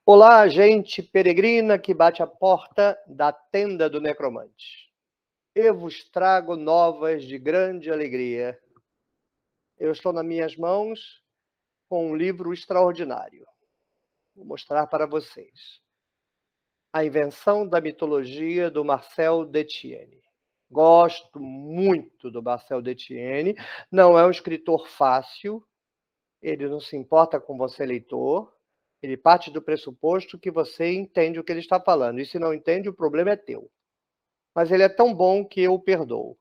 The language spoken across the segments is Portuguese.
Olá, gente peregrina que bate a porta da tenda do necromante. Eu vos trago novas de grande alegria. Eu estou nas minhas mãos com um livro extraordinário. Vou mostrar para vocês. A Invenção da Mitologia, do Marcel Detienne. Gosto muito do Marcel Detienne. Não é um escritor fácil. Ele não se importa com você, leitor. Ele parte do pressuposto que você entende o que ele está falando. E se não entende, o problema é teu. Mas ele é tão bom que eu o perdoo.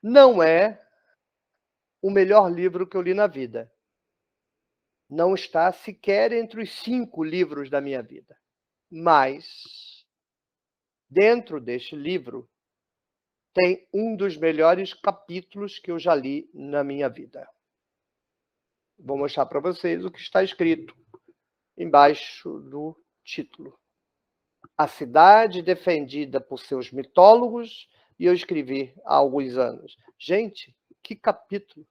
Não é o melhor livro que eu li na vida. Não está sequer entre os 5 livros da minha vida. Mas, dentro deste livro, tem um dos melhores capítulos que eu já li na minha vida. Vou mostrar para vocês o que está escrito embaixo do título. A cidade defendida por seus mitólogos, e eu escrevi há alguns anos. Gente, que capítulo!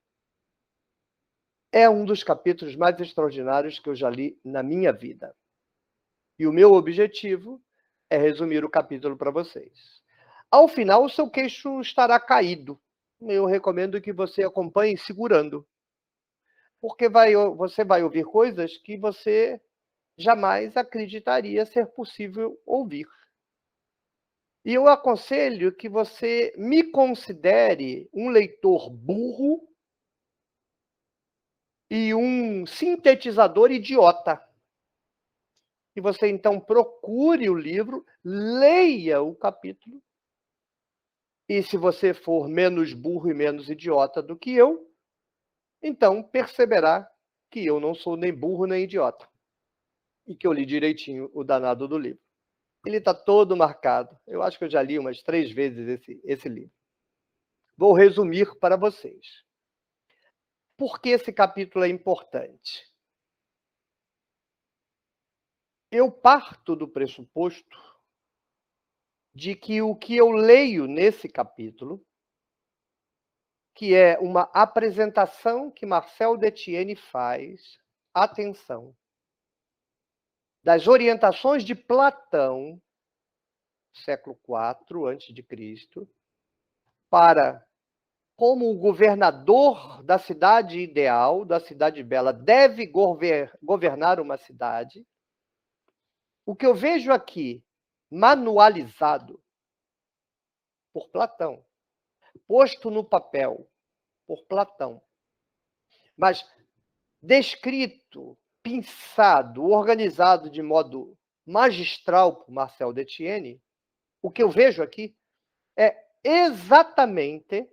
É um dos capítulos mais extraordinários que eu já li na minha vida. E o meu objetivo é resumir o capítulo para vocês. Ao final, o seu queixo estará caído. Eu recomendo que você acompanhe segurando. Porque você vai ouvir coisas que você jamais acreditaria ser possível ouvir. E eu aconselho que você me considere um leitor burro e um sintetizador idiota. E você, então, procure o livro, leia o capítulo, e se você for menos burro e menos idiota do que eu, então perceberá que eu não sou nem burro nem idiota, e que eu li direitinho o danado do livro. Ele está todo marcado. Eu acho que eu já li umas 3 vezes esse livro. Vou resumir para vocês. Por que esse capítulo é importante? Eu parto do pressuposto de que o que eu leio nesse capítulo, que é uma apresentação que Marcel Detienne faz, atenção, das orientações de Platão, século IV a.C., para como o governador da cidade ideal, da cidade bela, deve governar uma cidade. O que eu vejo aqui, manualizado por Platão, posto no papel por Platão, mas descrito, pensado, organizado de modo magistral por Marcel Detienne, o que eu vejo aqui é exatamente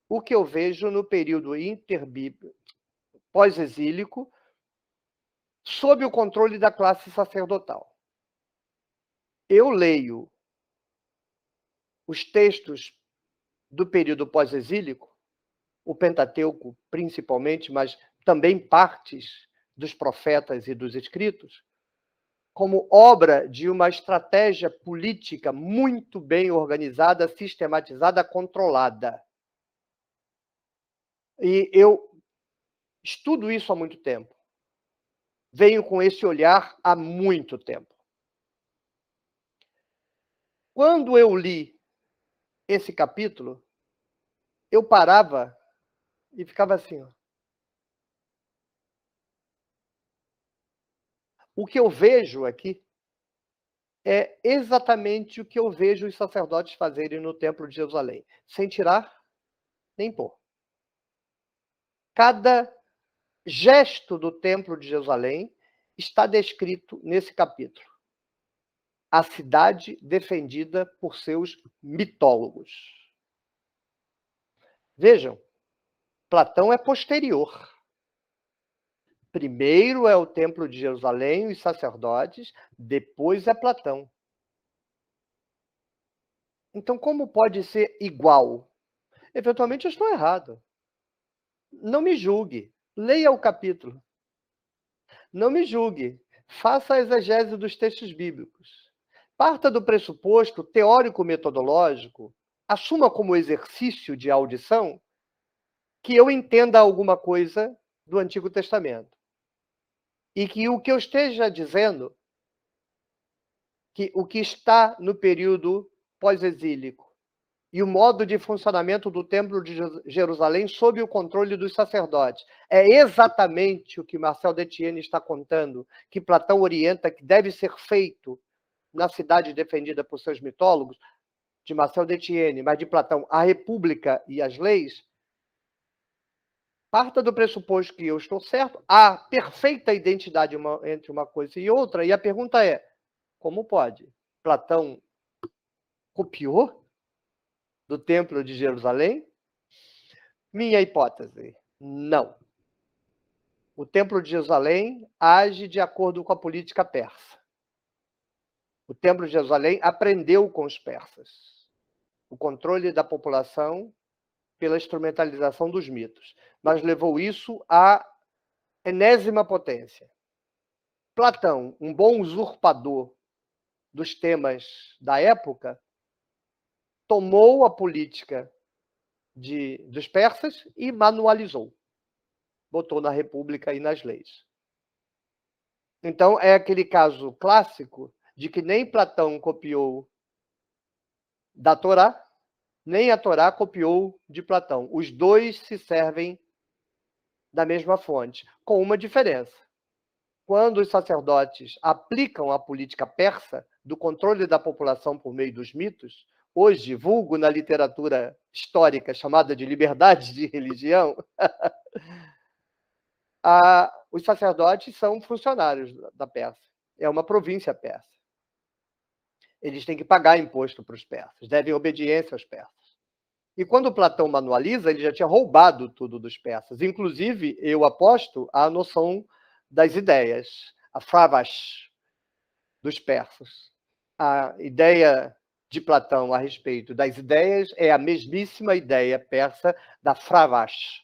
o que eu vejo no período pós-exílico, sob o controle da classe sacerdotal. Eu leio os textos do período pós-exílico, o Pentateuco principalmente, mas também partes dos profetas e dos escritos, como obra de uma estratégia política muito bem organizada, sistematizada, controlada. E eu estudo isso há muito tempo. Venho com esse olhar há muito tempo. Quando eu li esse capítulo, eu parava e ficava assim, ó. O que eu vejo aqui é exatamente o que eu vejo os sacerdotes fazerem no Templo de Jerusalém, sem tirar nem pôr. Cada gesto do Templo de Jerusalém está descrito nesse capítulo. A cidade defendida por seus mitólogos. Vejam, Platão é posterior. Primeiro é o Templo de Jerusalém, os sacerdotes, depois é Platão. Então, como pode ser igual? Eventualmente eu estou errado. Não me julgue. Leia o capítulo. Não me julgue. Faça a exegese dos textos bíblicos. Parta do pressuposto teórico-metodológico, assuma como exercício de audição que eu entenda alguma coisa do Antigo Testamento. E que o que eu esteja dizendo, que o que está no período pós-exílico e o modo de funcionamento do Templo de Jerusalém sob o controle dos sacerdotes, é exatamente o que Marcel Detienne está contando, que Platão orienta que deve ser feito na cidade defendida por seus mitólogos, de Marcel Detienne, mas de Platão, a República e as leis, parta do pressuposto que eu estou certo, há perfeita identidade entre uma coisa e outra, e a pergunta é, como pode? Platão copiou do Templo de Jerusalém? Minha hipótese, não. O Templo de Jerusalém age de acordo com a política persa. O Templo de Jerusalém aprendeu com os persas o controle da população pela instrumentalização dos mitos, mas levou isso à enésima potência. Platão, um bom usurpador dos temas da época, tomou a política dos persas e manualizou. Botou na República e nas leis. Então, é aquele caso clássico de que nem Platão copiou da Torá, nem a Torá copiou de Platão. Os dois se servem da mesma fonte, com uma diferença. Quando os sacerdotes aplicam a política persa do controle da população por meio dos mitos, hoje, vulgo na literatura histórica chamada de liberdade de religião, os sacerdotes são funcionários da Pérsia. É uma província persa. Eles têm que pagar imposto para os persas, devem obediência aos persas. E quando Platão manualiza, ele já tinha roubado tudo dos persas. Inclusive, eu aposto a noção das ideias, a fravash dos persas. A ideia de Platão a respeito das ideias é a mesmíssima ideia persa da fravash.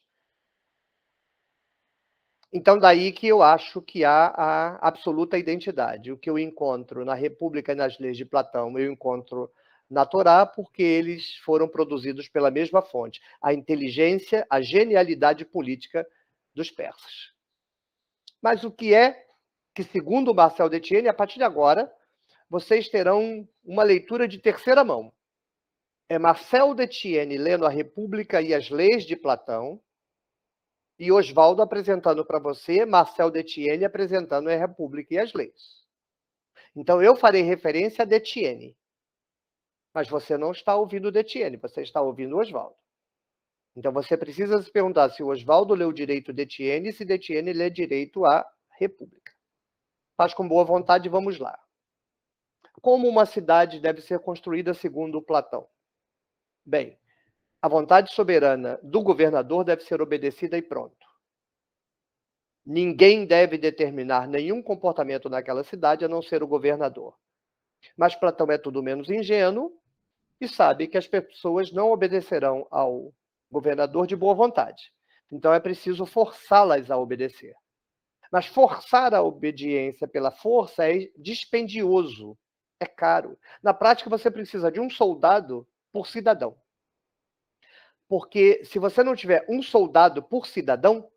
Então, daí que eu acho que há a absoluta identidade. O que eu encontro na República e nas leis de Platão, eu encontro na Torá, porque eles foram produzidos pela mesma fonte. A inteligência, a genialidade política dos persas. Mas o que é que, segundo Marcel Detienne, a partir de agora, vocês terão uma leitura de terceira mão. É Marcel Detienne lendo a República e as leis de Platão, e Oswaldo apresentando para você, Marcel Detienne apresentando a República e as leis. Então, eu farei referência a Detienne. Mas você não está ouvindo Detienne, você está ouvindo Oswaldo. Então, você precisa se perguntar se o Oswaldo leu direito Detienne e se Detienne lê direito a República. Faz com boa vontade, vamos lá. Como uma cidade deve ser construída segundo Platão? Bem, a vontade soberana do governador deve ser obedecida e pronto. Ninguém deve determinar nenhum comportamento naquela cidade a não ser o governador. Mas Platão é tudo menos ingênuo e sabe que as pessoas não obedecerão ao governador de boa vontade. Então é preciso forçá-las a obedecer. Mas forçar a obediência pela força é dispendioso, é caro. Na prática, você precisa de um soldado por cidadão. Porque se você não tiver um soldado por cidadão,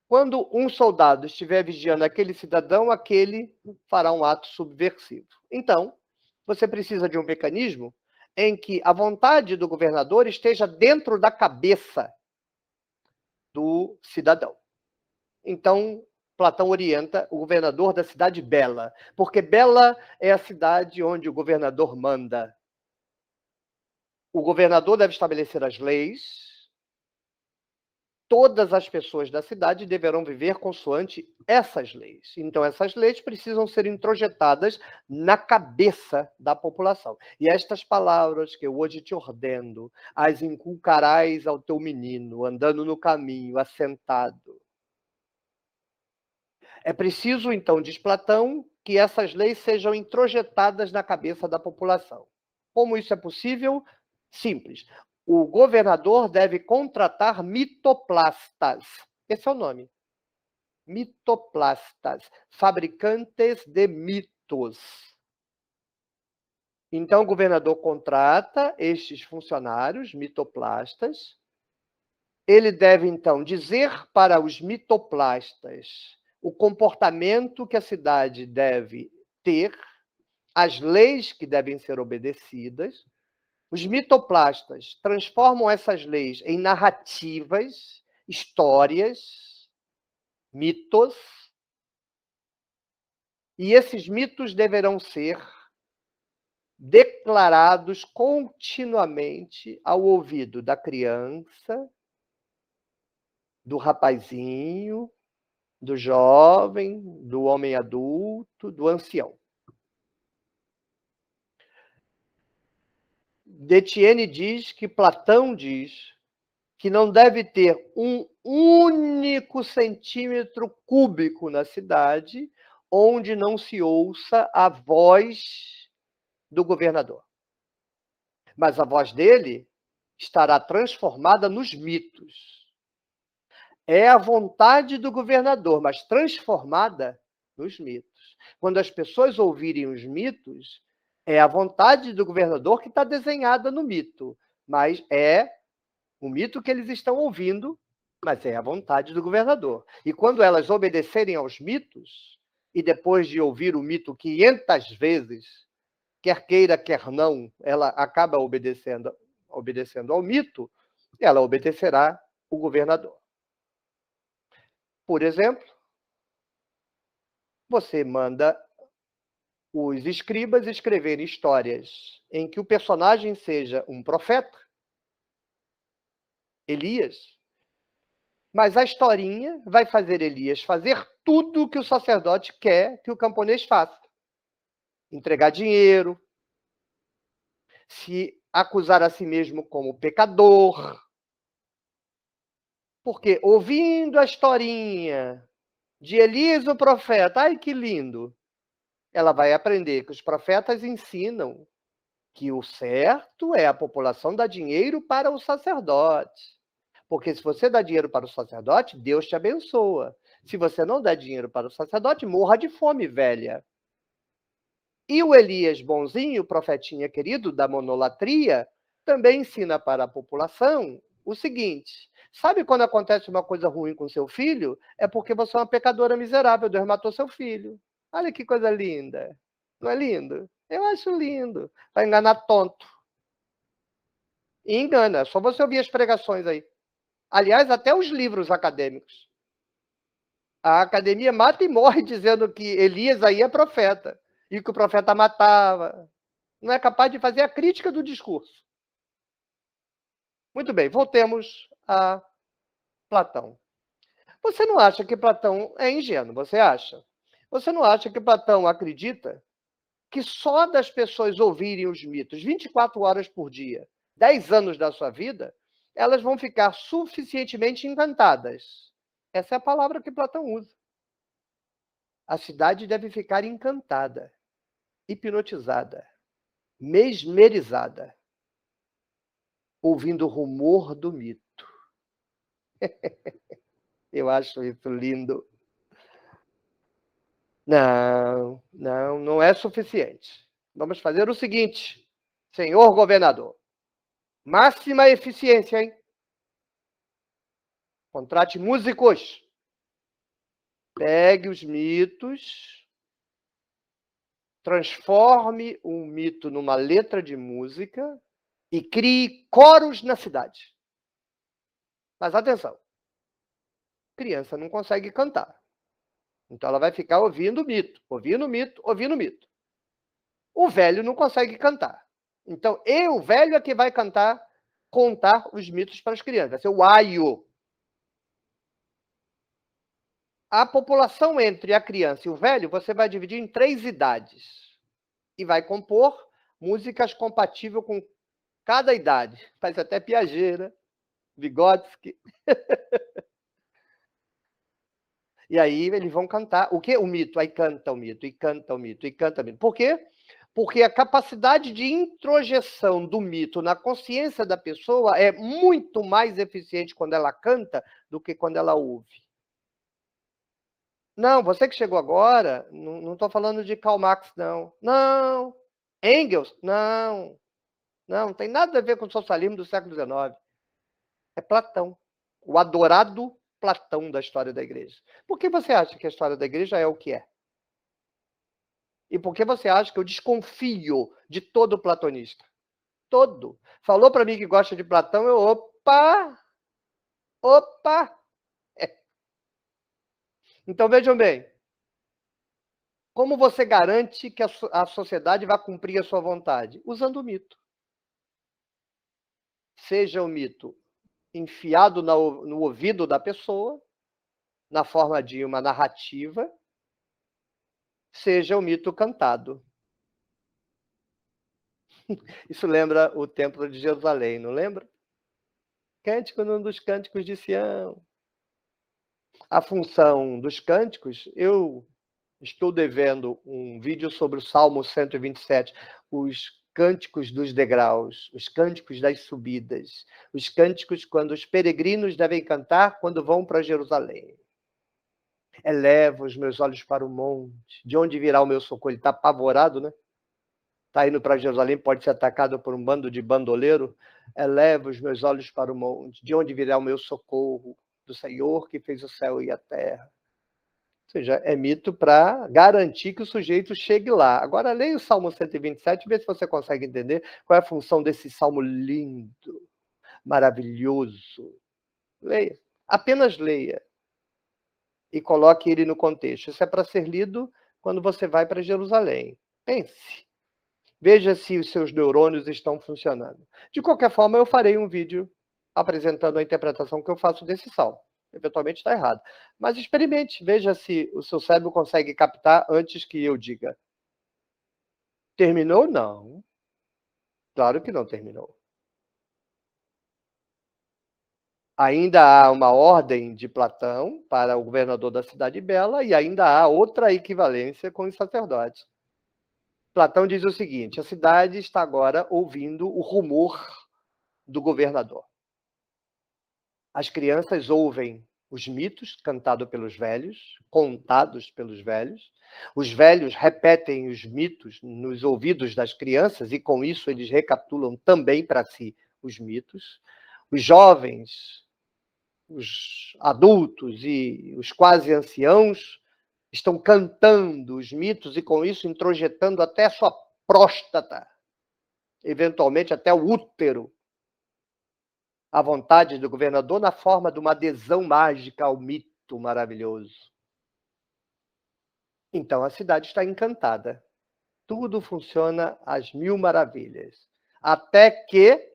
quando um soldado estiver vigiando aquele cidadão, aquele fará um ato subversivo. Então, você precisa de um mecanismo em que a vontade do governador esteja dentro da cabeça do cidadão. Então, Platão orienta o governador da cidade bela, porque bela é a cidade onde o governador manda. O governador deve estabelecer as leis, todas as pessoas da cidade deverão viver consoante essas leis. Então, essas leis precisam ser introjetadas na cabeça da população. E estas palavras que eu hoje te ordeno, as inculcarás ao teu menino, andando no caminho, assentado. É preciso, então, diz Platão, que essas leis sejam introjetadas na cabeça da população. Como isso é possível? Simples. O governador deve contratar mitoplastas. Esse é o nome. Mitoplastas, fabricantes de mitos. Então, o governador contrata estes funcionários, mitoplastas, Ele deve, então, dizer para os mitoplastas o comportamento que a cidade deve ter, as leis que devem ser obedecidas. Os mitoplastas transformam essas leis em narrativas, histórias, mitos, e esses mitos deverão ser declarados continuamente ao ouvido da criança, do rapazinho, do jovem, do homem adulto, do ancião. Detienne diz que Platão diz que não deve ter um único centímetro cúbico na cidade onde não se ouça a voz do governador. Mas a voz dele estará transformada nos mitos. É a vontade do governador, mas transformada nos mitos. Quando as pessoas ouvirem os mitos, é a vontade do governador que está desenhada no mito, mas é o mito que eles estão ouvindo, mas é a vontade do governador. E quando elas obedecerem aos mitos, e depois de ouvir o mito 500 vezes, quer queira, quer não, ela acaba obedecendo ao mito, ela obedecerá o governador. Por exemplo, você manda os escribas escreverem histórias em que o personagem seja um profeta, Elias, mas a historinha vai fazer Elias fazer tudo o que o sacerdote quer que o camponês faça. Entregar dinheiro, se acusar a si mesmo como pecador. Porque ouvindo a historinha de Elias o profeta, ai que lindo, ela vai aprender que os profetas ensinam que o certo é a população dar dinheiro para o sacerdote. Porque se você dá dinheiro para o sacerdote, Deus te abençoa. Se você não dá dinheiro para o sacerdote, morra de fome, velha. E o Elias bonzinho, profetinha querido da monolatria, também ensina para a população o seguinte: sabe quando acontece uma coisa ruim com seu filho? É porque você é uma pecadora miserável, Deus matou seu filho. Olha que coisa linda. Não é lindo? Eu acho lindo. Vai enganar tonto. E engana, é só você ouvir as pregações aí. Aliás, até os livros acadêmicos. A academia mata e morre dizendo que Elias aí é profeta. E que o profeta matava. Não é capaz de fazer a crítica do discurso. Muito bem, voltemos a Platão. Você não acha que Platão é ingênuo, você acha? Você não acha que Platão acredita que só das pessoas ouvirem os mitos 24 horas por dia, 10 anos da sua vida, elas vão ficar suficientemente encantadas? Essa é a palavra que Platão usa. A cidade deve ficar encantada, hipnotizada, mesmerizada, ouvindo o rumor do mito. Eu acho isso lindo. Não, não, não é suficiente. Vamos fazer o seguinte, senhor governador. Máxima eficiência, hein? Contrate músicos. Pegue os mitos, transforme um mito numa letra de música e crie coros na cidade. Mas atenção, criança não consegue cantar. Então ela vai ficar ouvindo o mito, ouvindo o mito, ouvindo o mito. O velho não consegue cantar. Então, o velho é que vai contar os mitos para as crianças. Vai ser o aio. A população entre a criança e o velho, você vai dividir em 3 idades. E vai compor músicas compatíveis com cada idade. Faz até Piaget, né? Vygotsky. E aí eles vão cantar. O quê? O mito. Aí canta o mito, e canta o mito, e canta o mito. Por quê? Porque a capacidade de introjeção do mito na consciência da pessoa é muito mais eficiente quando ela canta do que quando ela ouve. Não, você que chegou agora, não estou falando de Karl Marx, não. Não. Engels? Não. Não tem nada a ver com o socialismo do século XIX. É Platão. o adorado Platão da história da igreja. Por que você acha que a história da igreja é o que é? E por que você acha que eu desconfio de todo platonista? Todo. Falou para mim que gosta de Platão, eu, opa. Então vejam bem, como você garante que a sociedade vai cumprir a sua vontade? Usando o mito. Seja o mito enfiado no ouvido da pessoa, na forma de uma narrativa, seja o mito cantado. Isso lembra o Templo de Jerusalém, não lembra? Cântico num dos cânticos de Sião. A função dos cânticos, eu estou devendo um vídeo sobre o Salmo 127, os cânticos dos degraus, os cânticos das subidas, os cânticos quando os peregrinos devem cantar quando vão para Jerusalém. Elevo os meus olhos para o monte, de onde virá o meu socorro? Ele está apavorado, né? Está indo para Jerusalém, pode ser atacado por um bando de bandoleiro. Eleva os meus olhos para o monte, de onde virá o meu socorro? Do Senhor que fez o céu e a terra. Ou seja, é mito para garantir que o sujeito chegue lá. Agora, leia o Salmo 127 e vê se você consegue entender qual é a função desse salmo lindo, maravilhoso. Leia. Apenas leia. E coloque ele no contexto. Isso é para ser lido quando você vai para Jerusalém. Pense. Veja se os seus neurônios estão funcionando. De qualquer forma, eu farei um vídeo apresentando a interpretação que eu faço desse salmo. Eventualmente está errado. Mas experimente, veja se o seu cérebro consegue captar antes que eu diga. Terminou? Não. Claro que não terminou. Ainda há uma ordem de Platão para o governador da cidade bela e ainda há outra equivalência com os sacerdotes. Platão diz o seguinte: a cidade está agora ouvindo o rumor do governador. As crianças ouvem os mitos cantados pelos velhos, contados pelos velhos. Os velhos repetem os mitos nos ouvidos das crianças e, com isso, eles recapitulam também para si os mitos. Os jovens, os adultos e os quase anciãos estão cantando os mitos e, com isso, introjetando até a sua próstata, eventualmente até o útero, a vontade do governador na forma de uma adesão mágica ao mito maravilhoso. Então a cidade está encantada. Tudo funciona às mil maravilhas. Até que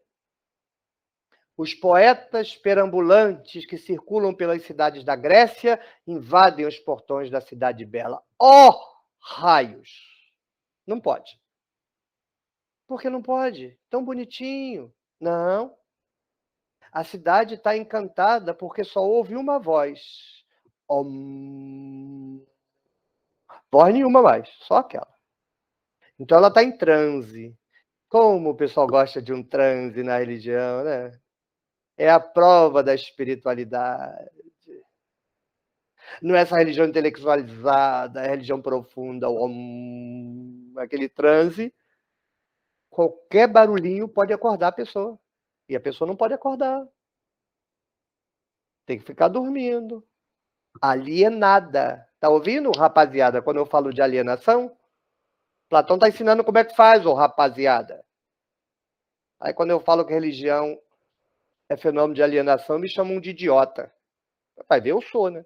os poetas perambulantes que circulam pelas cidades da Grécia invadem os portões da cidade bela. Oh, raios! Não pode. Por que não pode? Tão bonitinho. Não. A cidade está encantada porque só ouve uma voz. Voz nenhuma mais, só aquela. Então ela está em transe. Como o pessoal gosta de um transe na religião, né? É a prova da espiritualidade. Não é essa religião intelectualizada, é a religião profunda, aquele transe. Qualquer barulhinho pode acordar a pessoa. E a pessoa não pode acordar. Tem que ficar dormindo. Alienada. Tá ouvindo, rapaziada, quando eu falo de alienação? Platão está ensinando como é que faz, ô rapaziada. Aí quando eu falo que religião é fenômeno de alienação, me chamam de idiota. Vai ver, eu sou, né?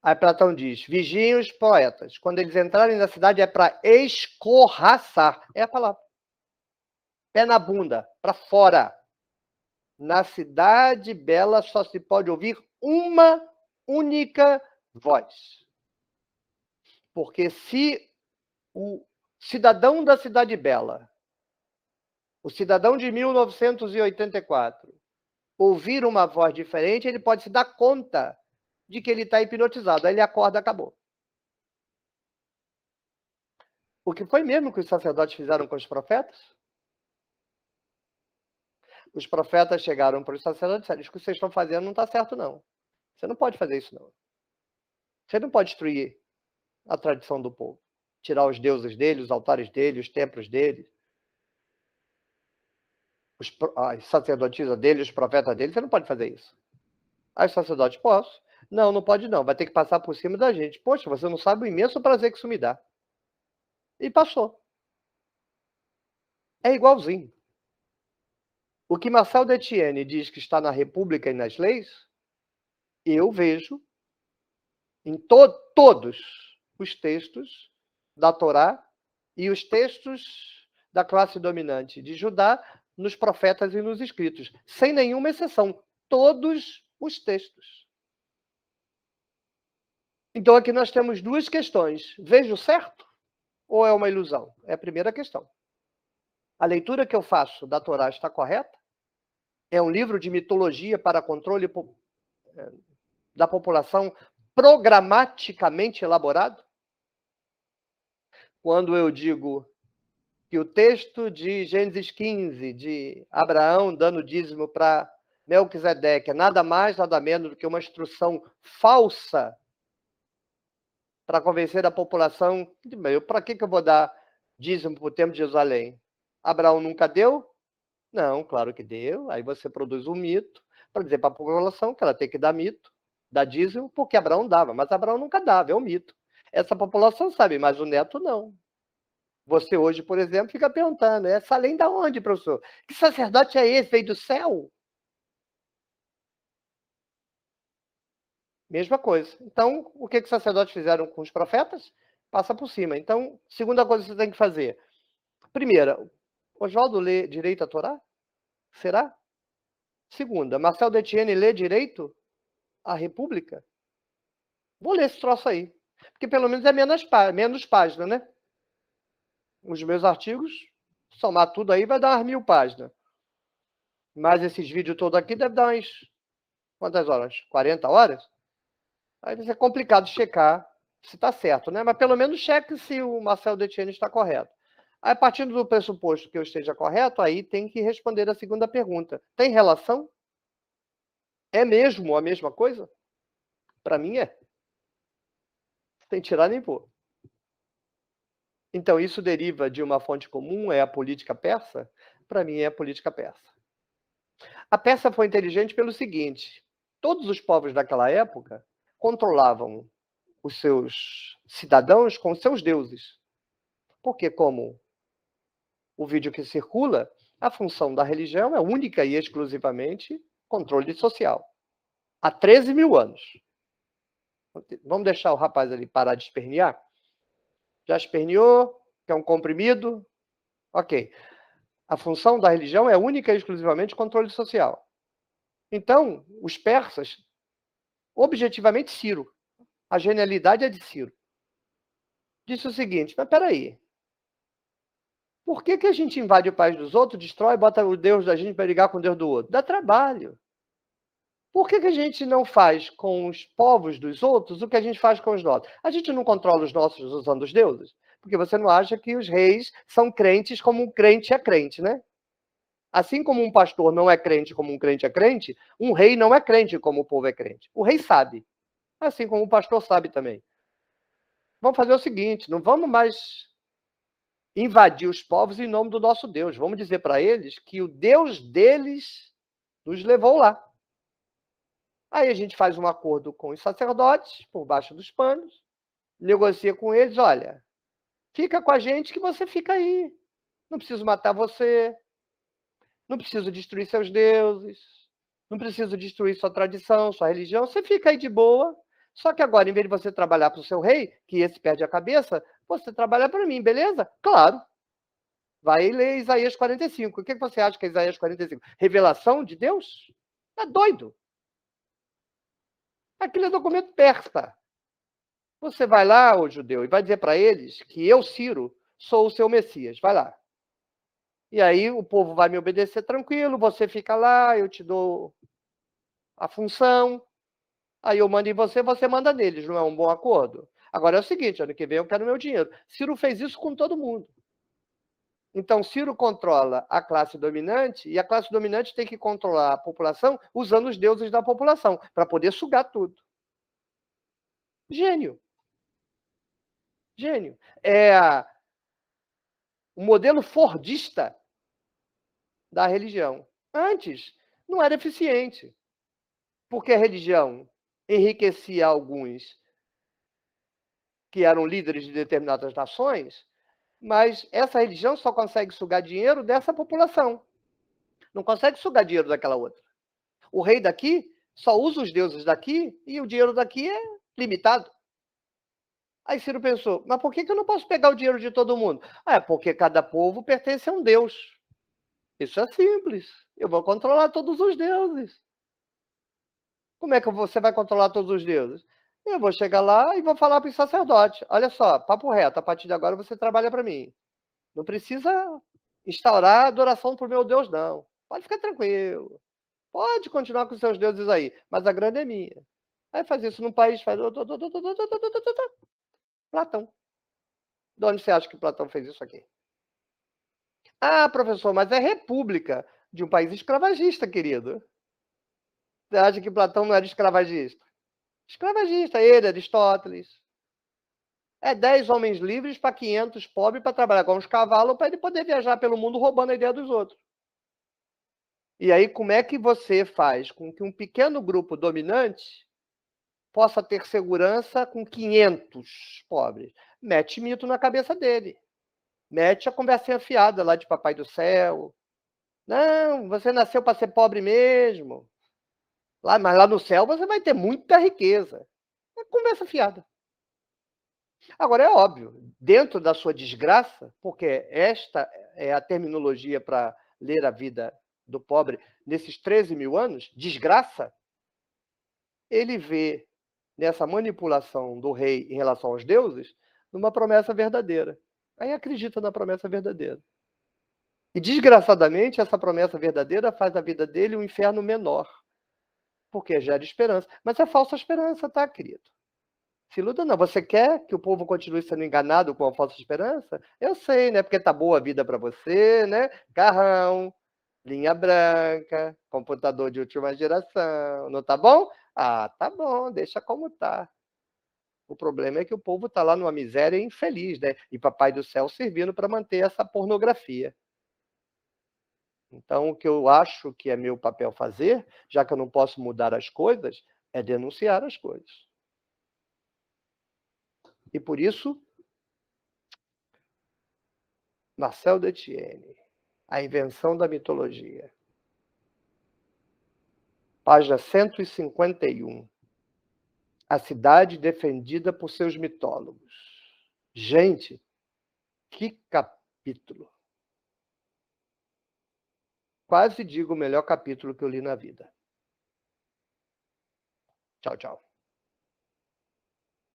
Aí Platão diz, vigiem os poetas. Quando eles entrarem na cidade é para escorraçar. É a palavra. Pé na bunda, para fora. Na cidade bela só se pode ouvir uma única voz. Porque se o cidadão da cidade bela, o cidadão de 1984, ouvir uma voz diferente, ele pode se dar conta de que ele está hipnotizado. Aí ele acorda, acabou. O que foi mesmo que os sacerdotes fizeram com os profetas? Os profetas chegaram para os sacerdotes e disseram, isso que vocês estão fazendo não está certo, não. Você não pode fazer isso, não. Você não pode destruir a tradição do povo. Tirar os deuses dele, os altares dele, os templos dele. as sacerdotisas dele, os profetas dele, você não pode fazer isso. Aí os sacerdotes, posso? Não, não pode não, vai ter que passar por cima da gente. Poxa, você não sabe o imenso prazer que isso me dá. E passou. É igualzinho. O que Marcel Detienne diz que está na República e nas leis, eu vejo em todos os textos da Torá e os textos da classe dominante de Judá nos profetas e nos escritos, sem nenhuma exceção, todos os textos. Então aqui nós temos duas questões. Vejo certo ou é uma ilusão? É a primeira questão. A leitura que eu faço da Torá está correta? É um livro de mitologia para controle da população programaticamente elaborado? Quando eu digo que o texto de Gênesis 15, de Abraão dando dízimo para Melquisedeque, é nada mais, nada menos do que uma instrução falsa para convencer a população. Para que eu vou dar dízimo para o templo de Jerusalém? Abraão nunca deu? Não, claro que deu. Aí você produz um mito para dizer para a população que ela tem que dar mito, dar dízimo, porque Abraão dava, mas Abraão nunca dava, é um mito. Essa população sabe, mas o neto não. Você hoje, por exemplo, fica perguntando, essa lei da onde, professor? Que sacerdote é esse? Veio do céu? Mesma coisa. Então, o que os sacerdotes fizeram com os profetas? Passa por cima. Então, segunda coisa que você tem que fazer. Primeira, Oswaldo lê direito à Torá? Será? Segunda, Marcel Detienne lê direito à República? Vou ler esse troço aí. Porque pelo menos é menos página, né? Os meus artigos, somar tudo aí, vai dar umas 1000 páginas. Mas esses vídeos todos aqui deve dar umas... Quantas horas? 40 horas? Aí vai ser complicado checar se está certo, né? Mas pelo menos cheque se o Marcel Detienne está correto. Aí, partindo do pressuposto que eu esteja correto, aí tem que responder a segunda pergunta. Tem relação? É mesmo a mesma coisa? Para mim é. Sem tirar nem pôr. Então, isso deriva de uma fonte comum, é a política persa? Para mim é a política persa. A Pérsia foi inteligente pelo seguinte: todos os povos daquela época controlavam os seus cidadãos com seus deuses. Porque, como o vídeo que circula, a função da religião é única e exclusivamente controle social. Há 13 mil anos. Vamos deixar o rapaz ali parar de espernear? Já esperneou? Quer um comprimido? Ok. A função da religião é única e exclusivamente controle social. Então, os persas, objetivamente, Ciro, a genialidade é de Ciro, disse o seguinte: mas peraí, por que a gente invade o país dos outros, destrói, bota o Deus da gente para brigar com o Deus do outro? Dá trabalho. Por que a gente não faz com os povos dos outros o que a gente faz com os nossos? A gente não controla os nossos usando os deuses? Porque você não acha que os reis são crentes como um crente é crente, né? Assim como um pastor não é crente como um crente é crente, um rei não é crente como o povo é crente. O rei sabe. Assim como o pastor sabe também. Vamos fazer o seguinte, não vamos mais invadir os povos em nome do nosso Deus. Vamos dizer para eles que o Deus deles nos levou lá. Aí a gente faz um acordo com os sacerdotes, por baixo dos panos, negocia com eles, olha, fica com a gente que você fica aí. Não preciso matar você, não preciso destruir seus deuses, não preciso destruir sua tradição, sua religião, você fica aí de boa. Só que agora, em vez de você trabalhar para o seu rei, que esse perde a cabeça, você trabalha para mim, beleza? Claro. Vai ler Isaías 45. O que você acha que é Isaías 45? Revelação de Deus? Tá doido. Aquilo é documento persa. Você vai lá, ô judeu, e vai dizer para eles que eu, Ciro, sou o seu Messias. Vai lá. E aí o povo vai me obedecer tranquilo, você fica lá, eu te dou a função, aí eu mando em você, você manda neles. Não é um bom acordo? Agora é o seguinte, ano que vem eu quero meu dinheiro. Ciro fez isso com todo mundo. Então, Ciro controla a classe dominante e a classe dominante tem que controlar a população usando os deuses da população para poder sugar tudo. Gênio. Gênio. É o modelo fordista da religião. Antes, não era eficiente, porque a religião enriquecia alguns que eram líderes de determinadas nações, mas essa religião só consegue sugar dinheiro dessa população. Não consegue sugar dinheiro daquela outra. O rei daqui só usa os deuses daqui e o dinheiro daqui é limitado. Aí Ciro pensou, mas por que eu não posso pegar o dinheiro de todo mundo? Porque cada povo pertence a um deus. Isso é simples. Eu vou controlar todos os deuses. Como é que você vai controlar todos os deuses? Eu vou chegar lá e vou falar para os sacerdotes. Olha só, papo reto, a partir de agora você trabalha para mim. Não precisa instaurar adoração para o meu Deus, não. Pode ficar tranquilo. Pode continuar com os seus deuses aí, mas a grana é minha. Aí faz isso num país, faz... Platão. De onde você acha que Platão fez isso aqui? Ah, professor, mas é república de um país escravagista, querido. Você acha que Platão não era escravagista? Escravagista, ele, Aristóteles. É 10 homens livres para 500 pobres para trabalhar com os cavalos para ele poder viajar pelo mundo roubando a ideia dos outros. E aí, como é que você faz com que um pequeno grupo dominante possa ter segurança com 500 pobres? Mete mito na cabeça dele. Mete a conversinha fiada lá de Papai do Céu. Não, você nasceu para ser pobre mesmo. Mas lá no céu você vai ter muita riqueza. É conversa fiada. Agora, é óbvio, dentro da sua desgraça, porque esta é a terminologia para ler a vida do pobre nesses 13 mil anos, desgraça, ele vê nessa manipulação do rei em relação aos deuses numa promessa verdadeira. Aí acredita na promessa verdadeira. E, desgraçadamente, essa promessa verdadeira faz a vida dele um inferno menor, porque gera esperança. Mas é falsa esperança, tá, querido? Se iluda não. Você quer que o povo continue sendo enganado com a falsa esperança? Eu sei, né? Porque tá boa a vida para você, né? Carrão, linha branca, computador de última geração. Não tá bom? Ah, tá bom, deixa como tá. O problema é que o povo tá lá numa miséria infeliz, né? E Papai do Céu servindo para manter essa pornografia. Então, o que eu acho que é meu papel fazer, já que eu não posso mudar as coisas, é denunciar as coisas. E por isso, Marcel Detienne, A Invenção da Mitologia. Página 151. A cidade defendida por seus mitólogos. Gente, que capítulo! Quase digo o melhor capítulo que eu li na vida. Tchau, tchau.